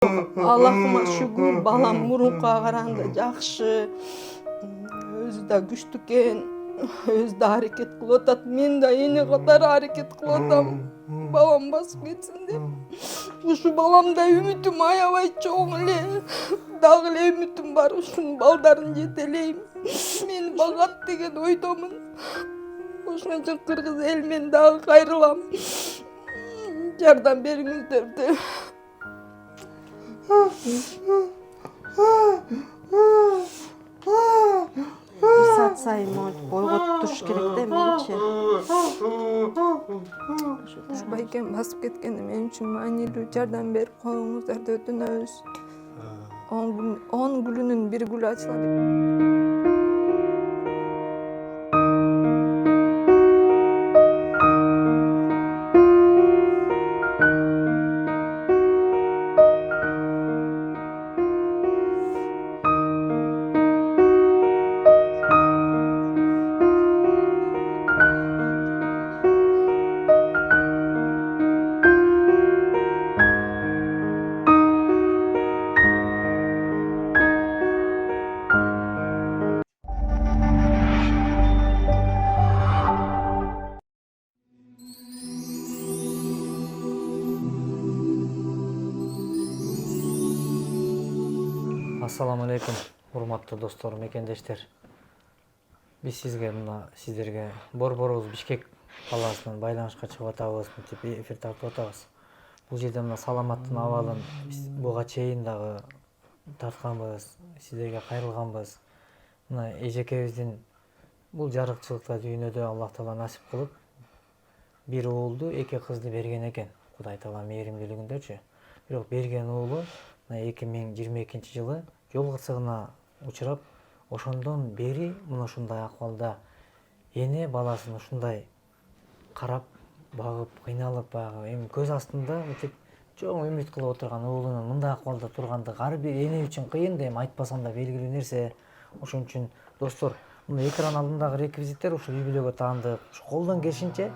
Allah'ıma şükür balam murunqa qaraganda жақшы. Өзі да күшті екен, өзі да hareket qilib atат. Men de ene қатар hareket qilib atam. Балам басып кетсін деп. Ушу баламда үмітім аябай чоң эле. Дагы эле үмітім бар, ушунун балдарын жетелейм. Мени багат деген ойдомун. Ошон үчүн кыргыз элимен дагы кайрылам. Жардам бериңиздерди. Bir saat sayın boyga tutuş керек de менче. Bayken басып кеткени мен үчүн маанилүү. Жардам берип коюңуздарды өтүнөбүз. 10 gülünün bir gülü açılады. Assalamu alaikum, урматтуу достор, мекендештер. Биз сиздерге Борборубуз Бишкек калаасынан байланышка чыгып атабыз, мынтип эфир тартып атабыз. Бул жерде мына саламаттын абалын буга чейин дагы тартканбыз, сиздерге кайрылганбыз. Мына эжекебиздин бул жарыкчылыкта дүйнөдө Аллах Таала насип кылып бир уулду, 2 кызды берген экен. Кудай Таала мээримдүүлүгүндөчү. Бирок берген уулу 2022 жылы жол кырсыгына учурап, ошондон бери мына ушундай акыбалда эне баласын ушундай карап, багып, кыйналып, баягы эми көз астында мынтип чоң үмүт кылып отурган уулунун мындай акыбалда тургандыгы ар бир эне үчүн кыйын да, эми айтпасам да белгилүү нерсе. Ошон үчүн достор, мына экран алдындагы реквизиттер ушул үй бүлөгө таандык, колдон келишинче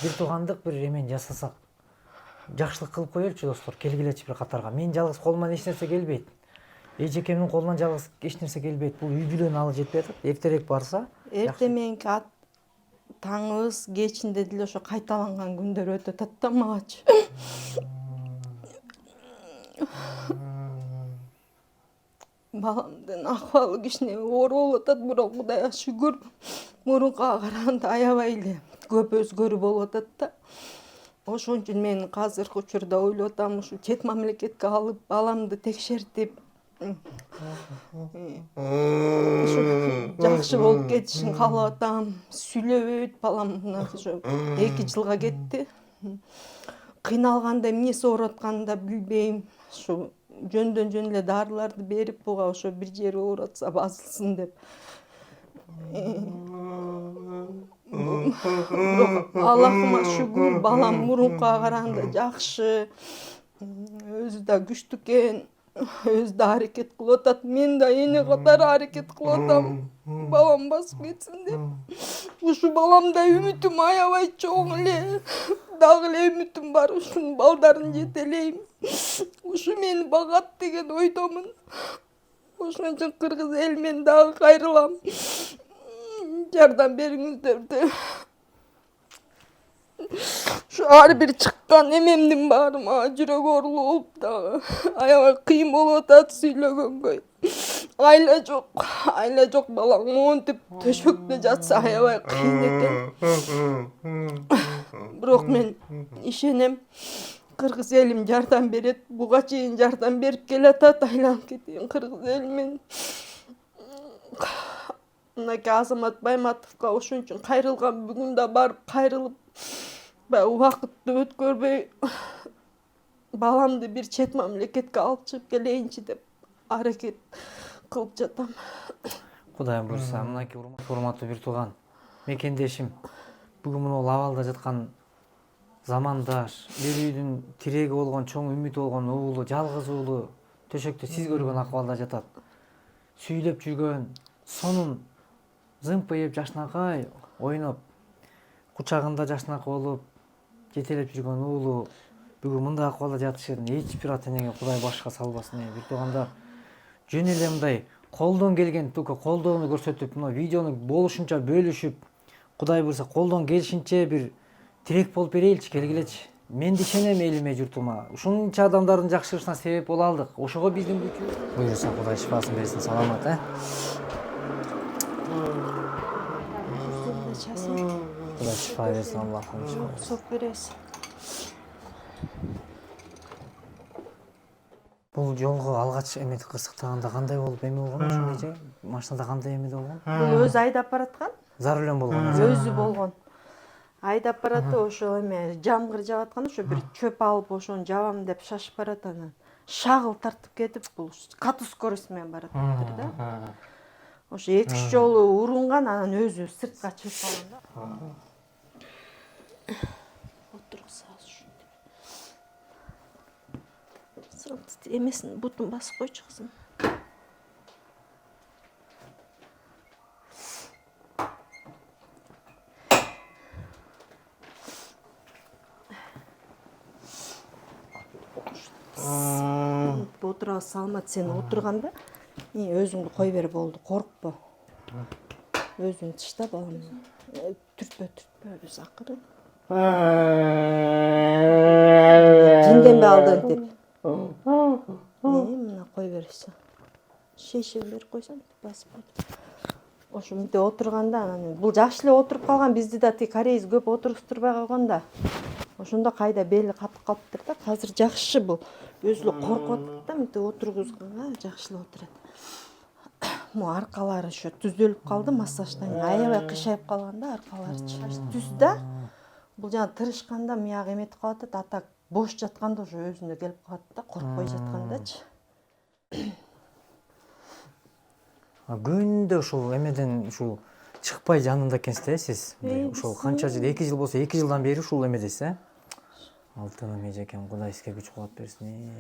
бир туугандык бир эмен жасасак, жакшылык кылып коелучу достор, келгилечи бир катарга. Мен жалгыз колуман эч нерсе келбейт. Эжекемдин колунан жалгыз эч нерсе келбейт. Бул үй бүлөнү алып жетпей атат. Эртерээк барса, эрте мененки таңыбыз кечинде деле ошо кайталанган күндөр өтүп атат да магачы. Баламдын акыбалы кичине оор болуп атат, бирок Кудайга шүгүр мурункуга караганда аябай эле көп өзгөрүү болуп атат да. Ошон үчүн мен азыркы учурда ойлоп атам, ушу чет мамлекетке алып, баламды текшертип, жакшы болуп кетишин каалап атам. Сүйлөбөйт балам, мына ошо 2 жылга кетти. Кыйналганда эмнеси ооруп атканын да билбейм. Ушу жөндөн жөн эле дарыларды берип, буга ошо бир жери ооруп атса басылсын деп. Allah'ıma şükür balam murunqa qaraganda жақшы. Өзі да күшті екен, өзі да hareket qilib atat. Men de ene қатар hareket qilib atam. Балам басып кетсін деп. Ушу баламда үмітім аябай чоң эле. Дагы эле үмітім бар, ушунун балдарын жетелейм. Ушу мени багат деген ойдомун. Ошон үчүн кыргыз элимен дагы кайрылам. Жардам бериңиздерди. Şu ар бир чыккан эмемдин баары мага жүрөк оорулуу болуп дагы аябай кыйын болуп атат сүйлөгөнгө. Айла жок балам, монтип төшөктө жатса аябай кыйын экен. Бирок мен ишенем, кыргыз элим жардам берет. Буга чейин жардам берип келатат, айланып кеткен кыргыз элимен. Мынакей Азамат Байматовго ошон үчүн кайрылган, бүгүн да барып кайрылып, убакытты өткөрбөй баламды бир чет мамлекетке алып чыгып келейинчи деп аракет кылып жатам. Кудайым буйрса, мынакей урматтуу бир тууган, мекендешим, бүгүн мына абалда жаткан замандаш, бир үйдүн тиреги болгон, чоң үмүтү болгон уулу, жалгыз уулу төшөктө сиз көргөн акыбалда жатат. Сүйлөп жүргөн, сонун зымпыйып жашнакай ойноп, кучагында жашнакы болуп жетелеп жүргөн уулу бүгүн мындай акыбалда жатышын эч бир ата энеге Кудай башка салбасын. Бир тууганда жөн эле мындай колдон келген только колдоону көрсөтүп, мына видеону болушунча бөлүшүп, Кудай буйрса колдон келишинче бир тирек болуп берейинчи, келгилечи. Мен да ишенем элиме, журтума. Ушунча адамдардын жакшырышына себеп боло алдык. Ошого биздин күчүбүз. Буйрса Кудай шифасын берсин, саламат, Кудай шифа берсин, Аллахым. Сок бересиз. Бул жолго алгач эметип кырсыктаганда кандай болуп эме болгон ошол эже? Машинада кандай эме болгон? Бул өзү айдап бараткан. За рулем болгон. Өзү болгон. Айдап барат, ошо эме жамгыр жаап атканда ошо бир чөп алып ошону жабам деп шашып барат, анан шагыл тартып кетип бул катуу скорость менен барат да. Ошо 2-3 жолу урунган, анан өзү сыртка чыгып калган да. Отургузабыз ушинтип. Сырт эмесин бутун басып койчу кызым. Отура салмат, сен отурганда өзүңдү кой бер болду, коркпо. Өзүң тышта балам. Түртпө, биз акырын. Жинденбе алдын деп. Мына кой берсең. Шеше берип койсоң, басып кой. Ошо мынтип отурганда, анан бул жакшы эле отуруп калган, бизди да тиги кореец көп отуруштурбай койгон да. Ошондо кайда бели катып калыптыр да. Азыр жакшы бул. Өзү эле коркуп атат да, мынтип отургузганга жакшы эле отурат. Му аркалары ошо түздөлүп калды массаждан. Аябай кышайып калган да аркалары. Түз да. Бул жана тырышканда мыягы эметип калат, а так бош жатканда ошо өзүнө келип калат да, коркпой жаткандачы. Күндө ушул эмеден ушул чыкпай жанында экенсиз сиз. Ушул канча жыл, 2 жыл болсо 2 жылдан бери ушул эмедесиз, Алтыным эжекем, Кудай сизге күч кубат берсин.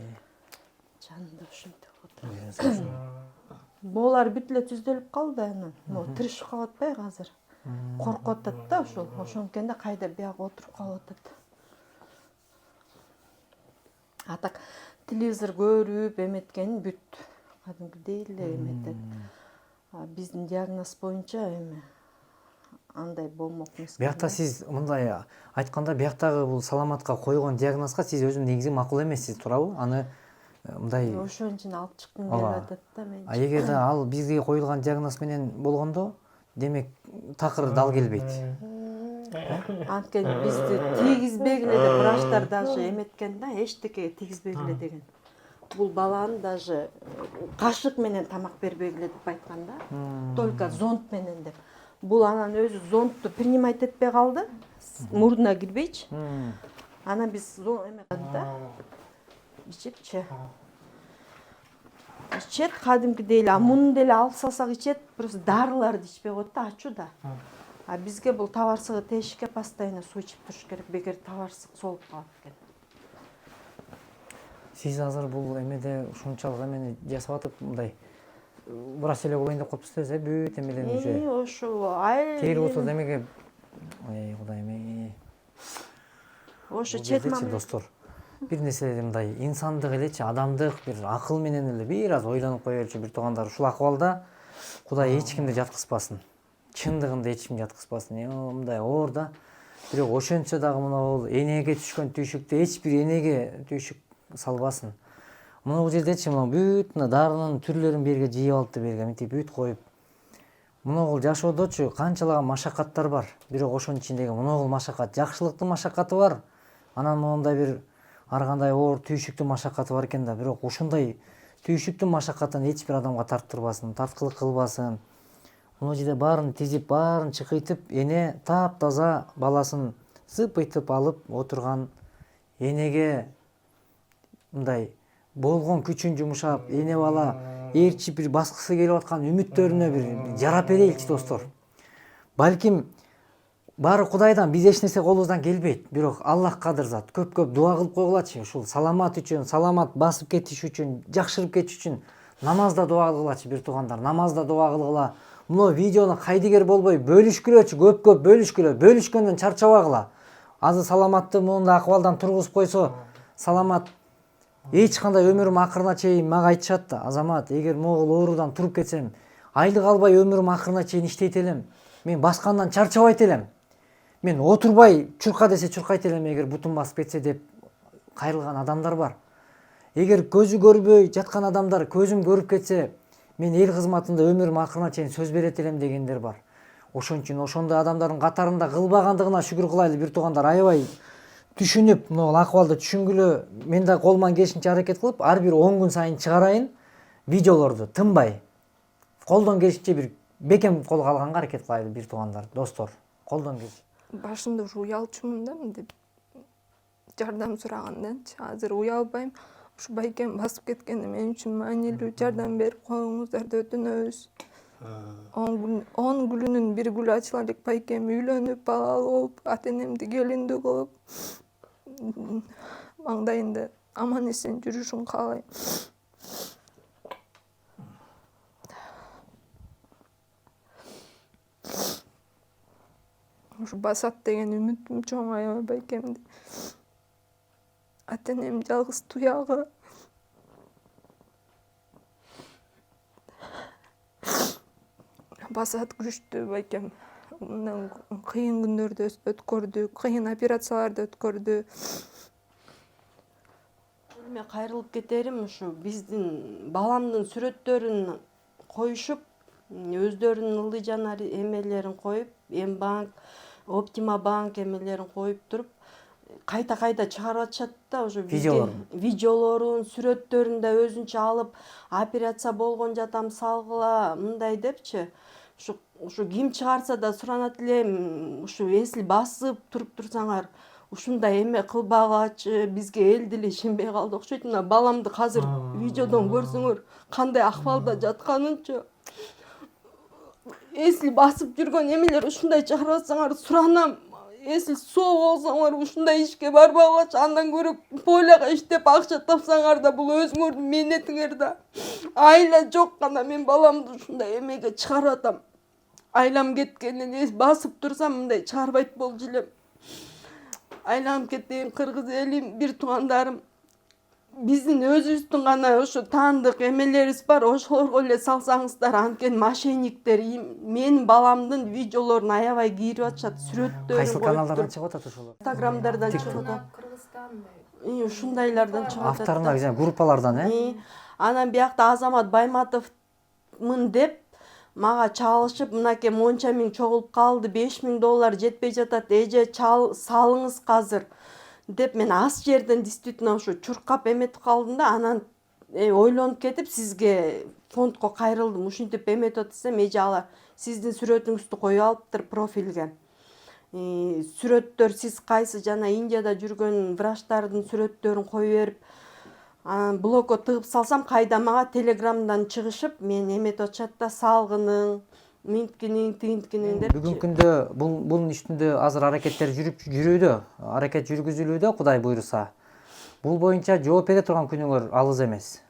Жанында ушинтип отуруп. Болар бүт эле түздөлүп калды анан. Тырышып калып атпайбы азыр? Коркуп атат да ошол. Ошонткенде кайда бияга отуруп калып атат. А так телевизор көрүп эметкен бүт. Кадимкидей эле эметет. Биздин диагноз боюнча эме андай болмок эмес. Биякта сиз мындай айтканда, бияктагы бул саламатка койгон диагнозго сиз өзүң негизи макул эмессиз, туурабы? Аны мындай ошон үчүн алып чыккым келип атат да мен. Эгерде ал бизге коюлган диагноз менен болгондо, демек такыр дал келбейт. Анткени бизди тийгизбегиле деп врачтар даже эметкен да, эчтекеге тийгизбегиле деген. Бул баланы даже кашык менен тамак бербегиле деп айткан да. Только зонд менен деп. Бул анан өзү зондту принимать этпей калды. Мурдуна кирбейчи. Анан биз эме да. Ичипчи. Ичет кадимкидей эле, муну деле алып салсак ичет, просто дарыларды ичпей коет да, ачуу да. А бизге бул табарсыгы тешикке постоянно суу ичип туруш керек, бекер табарсык солуп калат экен. Сиз азыр бул эмеде ушунчалык эмени жасап атып, мындай врач эле болоюн деп калыпсыз, бүт эмелерин уже. Ошо Тегил болсо демеге, ой Кудайым. Ошо четмам достор. Бир нерсе мындай инсандык элечи, адамдык бир акыл менен эле бир аз ойлонуп кое берчү бир туугандар. Ушул акыбалда Кудай эч кимди жаткызбасын. Чындыгында эч ким жаткызбасын. Мындай оор да. Бирок ошентсе дагы мына энеге түшкөн түйшүктө эч бир энеге түйшүк салбасын. Мына бул жердечи мына бүт дарынын түрлөрүн берге жыйып алыпты берге, мынтип бүт коюп. Мына жашоодочу канчалаган машакаттар бар. Бирок ошонун ичиндеги мына машакат, жакшылыктын машакаты бар. Анан мондай бир ар кандай оор түйшүктүн машакаты бар экен да. Бирок ушундай түйшүктүн машакатын эч бир адамга тарттырбасын, тарткылык кылбасын. Мына жерде баарын тизип, баарын чыкыйтып, эне таптаза баласын зыпыйтып алып отурган энеге мындай болгон күчүн жумшап, эне бала ээрчип бир баскысы келип аткан үмүттөрүнө бир жарап берейинчи достор. Балким баары Кудайдан, биз эч нерсе колубуздан келбейт. Бирок Аллах кадыр зат. Көп-көп дуа кылып койгулачы. Ушул саламат үчүн, саламат басып кетиш үчүн, жакшырып кетиш үчүн намазда дуа кылгылачы бир туугандар. Намазда дуа кылгыла. Мына видеону кайдыгер болбой бөлүшкүлөчү, көп-көп бөлүшкүлө. Бөлүшкөндөн чарчабагыла. Азыр саламатты мындай акыбалдан тургузуп койсо, саламат. Эч кандай өмүрүм акырына чейин мага айтышат да, Азамат, эгер могул оорудан туруп кетсем, айлык албай өмүрүм акырына чейин иштейт элем. Мен башкандан чарчабайт элем. Мен отурбай чурка десе чуркайт элем эгер бутум басып кетсе деп кайрылган адамдар бар. Эгер көзү көрбөй жаткан адамдар көзүм көрүп кетсе, мен эл кызматында өмүрүм акырына чейин сөз берет элем дегендер бар. Ошон үчүн ошондой адамдардын катарында кылбагандыгына шүгүр кылайлы бир туугандар, аябай түшүнүп, могул акыбалды түшүнгүлө мен да колуман келишинче аракет кылып, ар бир 10 күн сайын чыгарайын видеолорду тынбай. Колдон келишинче бир бекем колго алганга аракет кылайлы бир туугандар, достор. Колдон келишинче. Башында ушу уялчумун да мынтип жардам сураганданчы. Азыр уялбайм. Ушу байкем басып кеткени мен үчүн маанилүү. Жардам берип коюңуздарды өтүнөбүз. 10 гүлүнүн бир гүлү ачыла элек байкем үйлөнүп, балалуу болуп, ата-энемди келиндүү кылып, маңдайында аман эсен жүрүшүн каалайм. Ушу басат деген үмүтүм чоң аябай байкемди. Ата-энем жалгыз туягы. Басат күчтүү байкем. Мындан кыйын күндөрдү өткөрдү, кыйын операцияларды өткөрдү. Мен кайрылып кетерим ушу биздин баламдын сүрөттөрүн коюшуп, өздөрүнүн ылдый жанар эмелерин коюп, М-банк, Оптима банк эмелерин коюп туруп, кайта чыгарып атышат да, уже видеолорун, сүрөттөрүн да өзүнчө алып, операция болгон жатам салгыла, мындай депчи. Ушу ким чыгарса да суранат элем, ушу эсил басып туруп турсаңар, ушундай эме кылбагачы, бизге эл деле ишенбей калды окшойт. Мына баламды азыр видеодон көрсөңөр, кандай акыбалда жатканынчы. Эсил басып жүргөн эмелер ушундай чыгарып атсаңар суранам. Эсил соо болсоңор ушундай ишке барбагачы, андан көрө поляга иштеп акча тапсаңар да, бул өзүңөрдүн мээнетиңер да. Айла жок гана мен баламды ушундай эмеге чыгарып атам. Айлам кеткенин басып турсам мындай чыгарбайт болчу элем. Айланып кетейин, кыргыз элим, бир туугандарым. Биздин өзүбүздүн гана ошо таандык эмелерибиз бар, ошолорго эле салсаңыздар, анткени мошенниктер менин баламдын видеолорун аябай кийирип атышат, сүрөттөрүн. Кайсыл каналдардан чыгып атат ошолор? Инстаграмдардан чыгып атат. Кыргызстан. Ушундайлардан чыгып атат. Авторунда группалардан, Анан биякта Азамат Байматовмун деп мага чалышып, мынакей монча миң чогулуп калды, $5000 жетпей жатат, эже салыңыз азыр деп мен аз жерден действительно ушу чуркап эметип калдым да, анан ойлонуп кетип сизге фондко кайрылдым. Ушинтип эметип атсам, эже алар сиздин сүрөтүңүздү коюп алыптыр профилге. Сүрөттөр сиз кайсы жана Индияда жүргөн врачтардын сүрөттөрүн кое берип, блокко тыгып салсам, кайда мага телеграмдан чыгышып, мен эметип атышат да, салгының, минткинин, тигинткинин деп. Бүгүнкү күндө бунун үстүндө азыр аракеттер жүрүүдө, аракет жүргүзүлүүдө, Кудай буйруса. Бул боюнча жооп бере турган күнүңөр алыс эмес.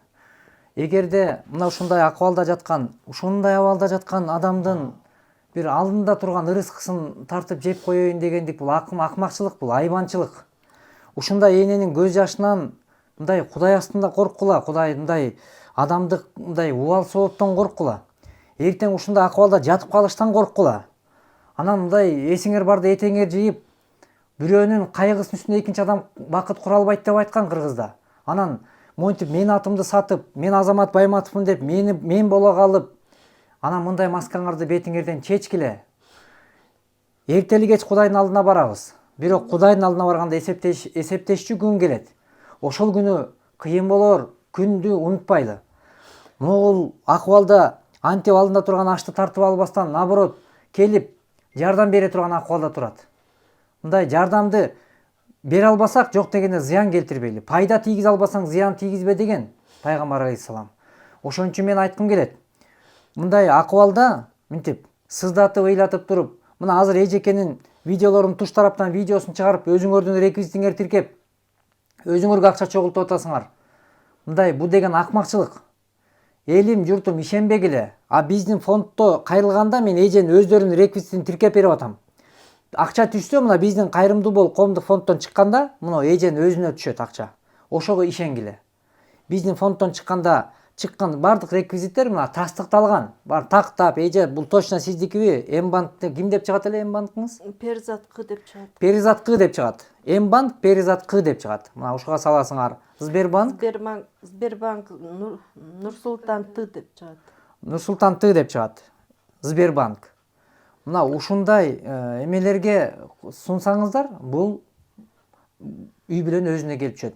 Эгерде мына ушундай акыбалда жаткан, ушундай абалда жаткан адамдын бир алдында турган ырыскысын тартып жеп коеюн дегендик, бул акмакчылык, бул айбанчылык. Ушундай эненин көз жашынан мындай Кудай астында корккула, Кудай мындай адамдык мындай убал сооптон корккула. Эртең ушундай акыбалда жатып калыштан корккула. Анан мындай эсиңер барда этеңер жыйып, бирөөнүн кайгысынын үстүнө экинчи адам бакыт кура албайт деп айткан Кыргызда. Анан монтип менин атымды сатып, мен Азамат Байматовмун деп мен боло калып, анан мындай маскаңарды бетиңерден чечкиле. Эртели кеч Кудайдын алдына барабыз. Бирок Кудайдын алдына барганда эсептешчү күн келет. Ошол күнү кыйын болор, күндү унутпайлы. Могул акыбалда антип алдында турган ашты тартып албастан, наоборот, келип жардам бере турган акыбалда турат. Мындай жардамды бере албасак, жок дегенде зыян келтирбейли. Пайда тийгизе албасаң, зыян тийгизбе деген пайгамбар алейхиссалам. Ошон үчүн мен айткым келет. Мындай акыбалда мынтип сыздатып, ыйлатып туруп, мына азыр эжекенин видеолорун туш тараптан видеосун чыгарып, өзүңөрдүн реквизитиңерди тиркеп, өзүңөргө акча чогултуп атасыңар. Мындай бул деген акмакчылык. Элим, журтум ишенбегиле. Биздин фонддо кайрылганда мен эженин өздөрүнүн реквизитин тиркеп берип атам. Акча түшсө, мына биздин кайрымдуу бол коомдук фонддон чыкканда, мына эженин өзүнө түшөт акча. ошого ишенгиле. Биздин фонддон чыккан бардык реквизиттер мына тастыкталган. Бар тактап, эже бул точно сиздикиби? М-банкте ким деп чыгат эле М-банкыңыз? Перизат К деп чыгат. Перизат К деп чыгат. М-банк Перизат К деп чыгат. Мына ушуга саласыңар. Сбербанк Сбербанк Нурсултан Т деп чыгат. Нурсултан Т деп чыгат. Сбербанк. Мына ушундай эмелерге сунсаңыздар, бул үй бүлөнүн өзүнө келип түшөт.